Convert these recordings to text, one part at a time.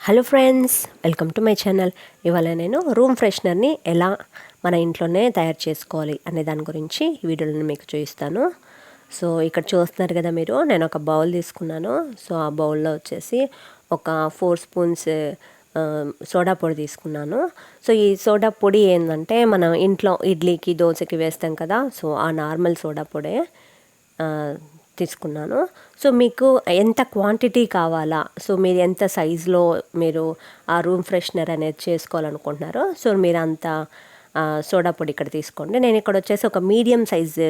Hello friends, welcome to my channel. ఇవాళ నేను room ఫ్రెషనర్ని ఎలా మన ఇంట్లోనే తయారు చేసుకోవాలి అనే దాని గురించి ఈ వీడియోలో మీకు చూపిస్తాను. సో ఇక్కడ చూస్తున్నారు కదా మీరు, నేను ఒక బౌల్ తీసుకున్నాను. సో ఆ బౌల్లో వచ్చేసి ఒక 4 స్పూన్స్ సోడా పొడి తీసుకున్నాను. సో ఈ సోడా పొడి ఏంటంటే మనం ఇంట్లో ఇడ్లీకి దోశకి వేస్తాం కదా, సో ఆ నార్మల్ సోడా పొడే తీసుకున్నాను. సో మీకు ఎంత క్వాంటిటీ కావాలా, సో మీరు ఎంత సైజులో మీరు ఆ రూమ్ ఫ్రెషనర్ అనేది చేసుకోవాలనుకుంటున్నారో సో మీరు అంత సోడా పొడి ఇక్కడ తీసుకోండి. నేను ఇక్కడ వచ్చేసి ఒక మీడియం సైజు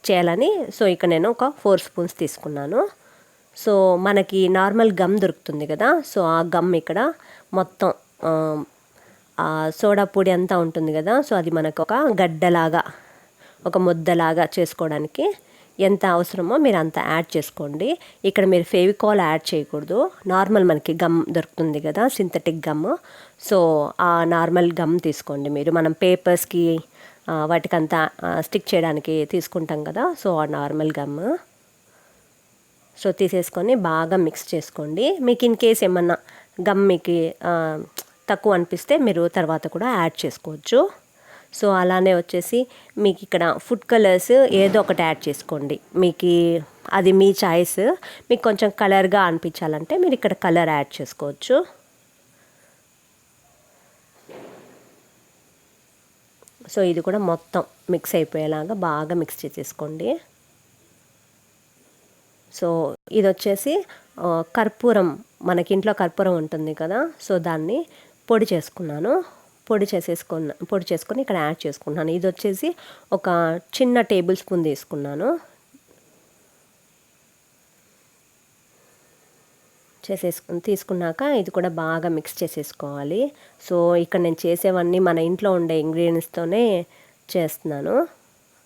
చేయాలని సో ఇక్కడ నేను ఒక 4 స్పూన్స్ తీసుకున్నాను. సో మనకి నార్మల్ గమ్ దొరుకుతుంది కదా, సో ఆ గమ్ ఇక్కడ మొత్తం సోడా పొడి అంతా ఉంటుంది కదా, సో అది మనకు ఒక గడ్డలాగా ఒక ముద్దలాగా చేసుకోవడానికి ఎంత అవసరమో మీరు అంత యాడ్ చేసుకోండి. ఇక్కడ మీరు ఫెవికాల్ యాడ్ చేయకూడదు. నార్మల్ మనకి గమ్ దొరుకుతుంది కదా, సింథటిక్ గమ్, సో ఆ నార్మల్ గమ్ తీసుకోండి మీరు. మనం పేపర్స్కి వాటికంతా స్టిక్ చేయడానికి తీసుకుంటాం కదా, సో ఆ నార్మల్ గమ్ సో తీసేసుకొని బాగా మిక్స్ చేసుకోండి. మీకు ఇన్ కేస్ ఏమన్నా గమ్ మీకు తక్కువ అనిపిస్తే మీరు తర్వాత కూడా యాడ్ చేసుకోవచ్చు. సో అలానే వచ్చేసి మీకు ఇక్కడ ఫుడ్ కలర్స్ ఏదో ఒకటి యాడ్ చేసుకోండి. మీకు అది మీ చాయిస్. మీకు కొంచెం కలర్గా అనిపించాలంటే మీరు ఇక్కడ కలర్ యాడ్ చేసుకోవచ్చు. సో ఇది కూడా మొత్తం మిక్స్ అయిపోయేలాగా బాగా మిక్స్ చేసేసుకోండి. సో ఇది వచ్చేసి కర్పూరం, మనకి ఇంట్లో కర్పూరం ఉంటుంది కదా, సో దాన్ని పొడి చేసుకున్నాను. పొడి చేసుకొని ఇక్కడ యాడ్ చేసుకుంటున్నాను. ఇది వచ్చేసి ఒక చిన్న టేబుల్ స్పూన్ తీసుకున్నాను. తీసుకున్నాక ఇది కూడా బాగా మిక్స్ చేసేసుకోవాలి. సో ఇక్కడ నేను చేసేవన్నీ మన ఇంట్లో ఉండే ఇంగ్రీడియంట్స్తోనే చేస్తున్నాను.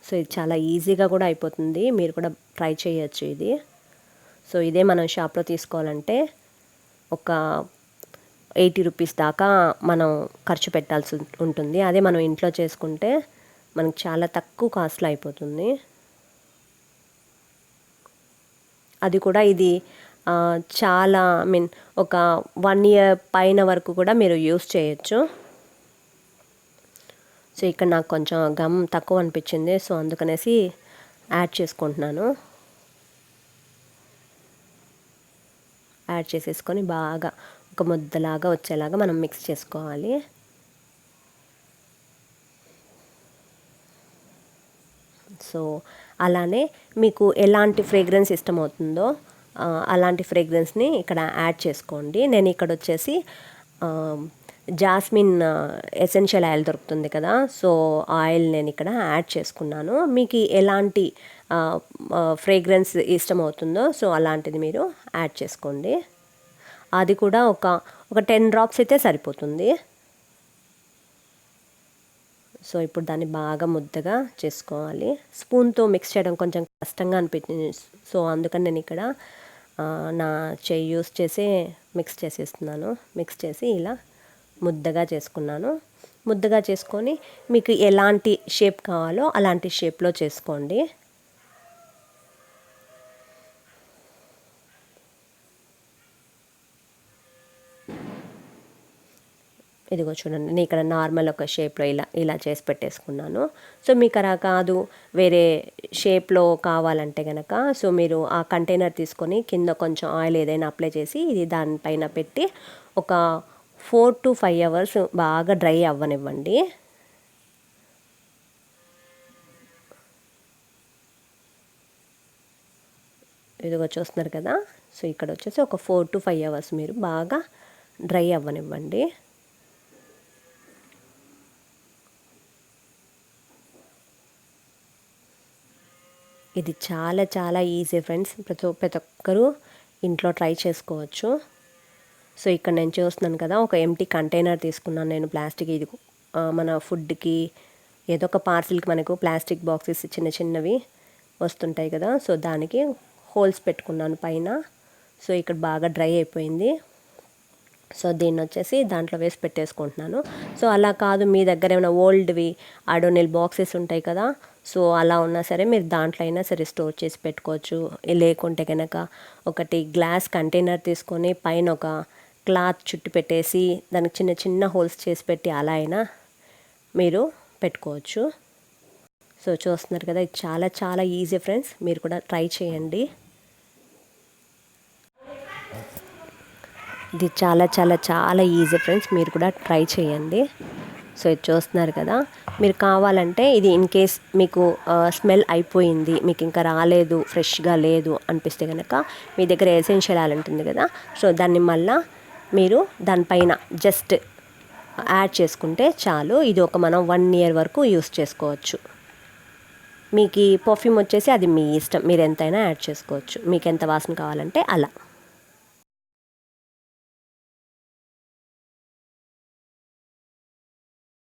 సో ఇది చాలా ఈజీగా కూడా అయిపోతుంది, మీరు కూడా ట్రై చేయొచ్చు ఇది. సో ఇదే మనం షాప్లో తీసుకోవాలంటే ఒక 80 రూపీస్ దాకా మనం ఖర్చు పెట్టాల్సి ఉంటుంది. అదే మనం ఇంట్లో చేసుకుంటే మనకు చాలా తక్కువ కాస్ట్లో అయిపోతుంది. అది కూడా ఇది చాలా ఒక 1 ఇయర్ పైన వరకు కూడా మీరు యూస్ చేయొచ్చు. సో ఇక్కడ నాకు కొంచెం గమ్ తక్కువ అనిపించింది, సో అందుకనేసి యాడ్ చేసుకుంటున్నాను. యాడ్ చేసేసుకొని బాగా ఒక ముద్దలాగా వచ్చేలాగా మనం మిక్స్ చేసుకోవాలి. సో అలానే మీకు ఎలాంటి ఫ్రేగ్రెన్స్ ఇష్టమవుతుందో అలాంటి ఫ్రేగ్రెన్స్ని ఇక్కడ యాడ్ చేసుకోండి. నేను ఇక్కడ వచ్చేసి జాస్మిన్ ఎసెన్షియల్ ఆయిల్ దొరుకుతుంది కదా, సో ఆయిల్ నేను ఇక్కడ యాడ్ చేసుకున్నాను. మీకు ఎలాంటి ఫ్రేగ్రెన్స్ ఇష్టమవుతుందో సో అలాంటిది మీరు యాడ్ చేసుకోండి. అది కూడా ఒక 10 డ్రాప్స్ అయితే సరిపోతుంది. సో ఇప్పుడు దాన్ని బాగా ముద్దగా చేసుకోవాలి. స్పూన్తో మిక్స్ చేయడం కొంచెం కష్టంగా అనిపించింది, సో అందుకని నేను ఇక్కడ నా చెయ్యి యూస్ చేసి మిక్స్ చేసేస్తున్నాను. మిక్స్ చేసి ఇలా ముద్దగా చేసుకున్నాను. ముద్దగా చేసుకొని మీకు ఎలాంటి షేప్ కావాలో అలాంటి షేప్లో చేసుకోండి. ఇదిగో చూడండి, నేను ఇక్కడ నార్మల్ ఒక షేప్లో ఇలా చేసి పెట్టేసుకున్నాను. సో మీకు అలా కాదు, వేరే షేప్లో కావాలంటే కనుక సో మీరు ఆ కంటైనర్ తీసుకొని కింద కొంచెం ఆయిల్ ఏదైనా అప్లై చేసి ఇది దానిపైన పెట్టి ఒక 4 to 5 అవర్స్ బాగా డ్రై అవ్వనివ్వండి. ఇదిగో చూస్తున్నారు కదా, సో ఇక్కడ వచ్చేసి ఒక 4 to 5 అవర్స్ మీరు బాగా డ్రై అవ్వనివ్వండి. ఇది చాలా చాలా ఈజీ ఫ్రెండ్స్, ప్రతి ఒక్కరూ ఇంట్లో ట్రై చేసుకోవచ్చు. సో ఇక్కడ నేను చూస్తున్నాను కదా, ఒక ఎంటీ కంటైనర్ తీసుకున్నాను నేను ప్లాస్టిక్. ఇది మన ఫుడ్కి ఏదో ఒక పార్సిల్కి మనకు ప్లాస్టిక్ బాక్సెస్ చిన్న చిన్నవి వస్తుంటాయి కదా, సో దానికి హోల్స్ పెట్టుకున్నాను పైన. సో ఇక్కడ బాగా డ్రై అయిపోయింది. సో దీన్ని వచ్చేసి దాంట్లో వేసి పెట్టేసుకుంటున్నాను. సో అలా కాదు, మీ దగ్గర ఏమైనా ఓల్డ్వి అడోనిల్ బాక్సెస్ ఉంటాయి కదా, సో అలా ఉన్నా సరే మీరు దాంట్లో అయినా సరే స్టోర్ చేసి పెట్టుకోవచ్చు. లేకుంటే కనుక ఒకటి గ్లాస్ కంటైనర్ తీసుకొని పైన ఒక క్లాత్ చుట్టి పెట్టేసి దానికి చిన్న చిన్న హోల్స్ చేసి పెట్టి అలా అయినా మీరు పెట్టుకోవచ్చు. సో చూస్తున్నారు కదా, ఇది చాలా చాలా ఈజీ ఫ్రెండ్స్, మీరు కూడా ట్రై చేయండి. ఇది చాలా చాలా చాలా ఈజీ ఫ్రెండ్స్, మీరు కూడా ట్రై చేయండి. సో ఇది చూస్తున్నారు కదా, మీరు కావాలంటే ఇది ఇన్ కేస్ మీకు స్మెల్ అయిపోయింది, మీకు ఇంకా రాలేదు, ఫ్రెష్గా లేదు అనిపిస్తే కనుక మీ దగ్గర ఎసెన్షియల్ ఆయిల్ ఉంటుంది కదా, సో దాన్ని మళ్ళీ మీరు దానిపైన జస్ట్ యాడ్ చేసుకుంటే చాలు. ఇది మనం 1 year వరకు యూస్ చేసుకోవచ్చు. మీకు ఈ పర్ఫ్యూమ్ వచ్చేసి అది మీ ఇష్టం, మీరు ఎంతైనా యాడ్ చేసుకోవచ్చు, మీకు ఎంత వాసన కావాలంటే అలా.